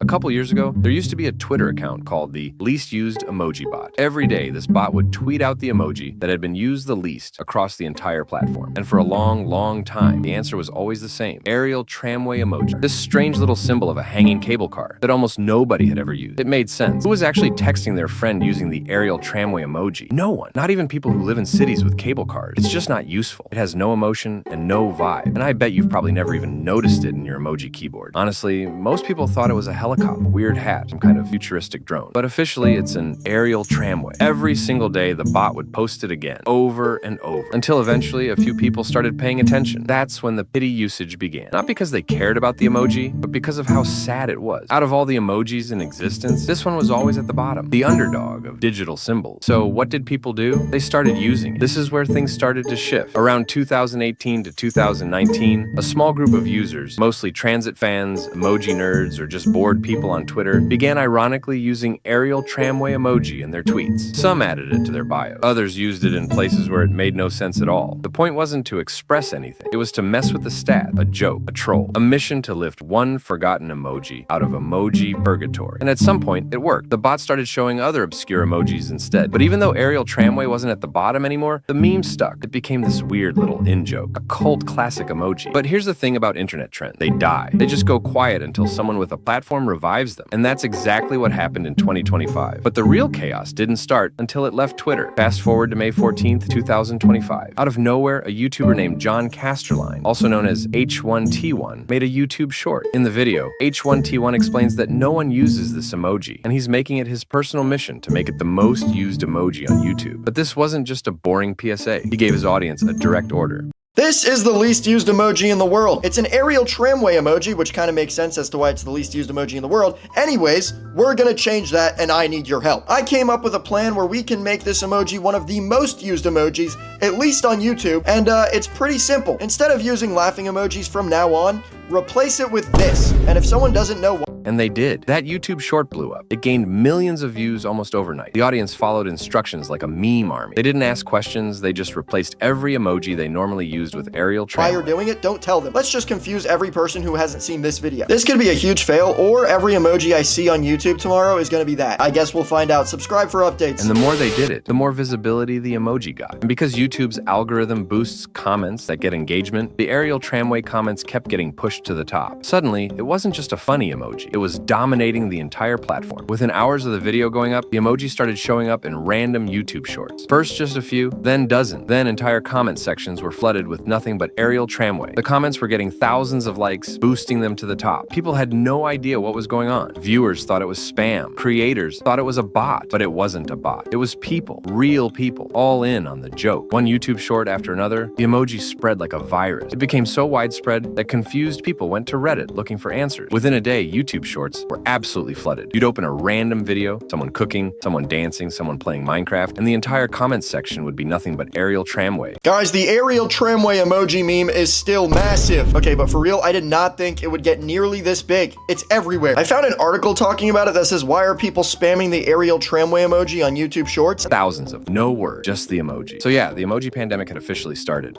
couple years ago, there used to be a Twitter account called the Least Used Emoji Bot. Every day, this bot would tweet out the emoji that had been used the least across the entire platform. And for a long time, the answer was always the same: aerial tramway emoji. This strange little symbol of a hanging cable car that almost nobody had ever used. It made sense. Who was actually texting their friend using the aerial tramway emoji? No one. Not even people who live in cities with cable cars. It's just not useful. It has no emotion and no vibe. And I bet you've probably never even noticed it in your emoji keyboard. Honestly, most people thought it was a helicopter, a weird hat, some kind of futuristic drone. But officially, it's an aerial tramway. Every single day, the bot would post it again, over and over, until eventually a few people started paying attention. That's when the pity usage began. Not because they cared about the emoji, but because of how sad it was. Out of all the emojis in existence, this one was always at the bottom, the underdog of digital symbols. So what did people do? They started using it. This is where things started to shift. Around 2018 to 2019, a small group of users, mostly transit fans, emoji nerds, or just bored people on Twitter, began ironically using aerial tramway emoji in their tweets. Some added it to their bio. Others used it in places where it made no sense at all. The point wasn't to express anything. It was to mess with the stat, a joke, a troll, a mission to lift one forgotten emoji out of emoji purgatory. And at some point, it worked. The bot started showing other obscure emojis instead. But even though aerial tramway wasn't at the bottom anymore, the meme stuck. It became this weird little in-joke, a cult classic emoji. But here's the thing about internet trends. They die. They just go quiet until someone with a platform revives them. And that's exactly what happened in 2025. But the real chaos didn't start until it left Twitter. Fast forward to May 14th, 2025. Out of nowhere, a YouTuber named John Casterline, also known as H1T1, made a YouTube short. In the video, H1T1 explains that no one uses this emoji, and he's making it his personal mission to make it the most used emoji on YouTube. But this wasn't just a boring PSA. He gave his audience a direct order. This is the least used emoji in the world. It's an aerial tramway emoji, which kind of makes sense as to why it's the least used emoji in the world. Anyways, we're gonna change that, and I need your help. I came up with a plan where we can make this emoji one of the most used emojis, at least on YouTube, and it's pretty simple. Instead of using laughing emojis from now on, replace it with this. And if someone doesn't know why, and they did. That YouTube short blew up. It gained millions of views almost overnight. The audience followed instructions like a meme army. They didn't ask questions, they just replaced every emoji they normally used with aerial tramway. Why you're doing it, don't tell them. Let's just confuse every person who hasn't seen this video. This could be a huge fail, or every emoji I see on YouTube tomorrow is gonna be that. I guess we'll find out. Subscribe for updates. And the more they did it, the more visibility the emoji got. And because YouTube's algorithm boosts comments that get engagement, the aerial tramway comments kept getting pushed to the top. Suddenly, it wasn't just a funny emoji. It was dominating the entire platform. Within hours of the video going up, the emoji started showing up in random YouTube shorts. First just a few, then dozens. Then entire comment sections were flooded with nothing but aerial tramway. The comments were getting thousands of likes, boosting them to the top. People had no idea what was going on. Viewers thought it was spam. Creators thought it was a bot, but it wasn't a bot. It was people, real people, all in on the joke. One YouTube short after another, the emoji spread like a virus. It became so widespread that confused people went to Reddit looking for answers. Within a day, YouTube shorts were absolutely flooded. You'd open a random video, someone cooking, someone dancing, someone playing Minecraft, and the entire comments section would be nothing but aerial tramway. Guys, the aerial tramway emoji meme is still massive. Okay, but for real, I did not think it would get nearly this big. It's everywhere. I found an article talking about it that says, why are people spamming the aerial tramway emoji on YouTube Shorts? Thousands of no word, just the emoji. So yeah, the emoji pandemic had officially started.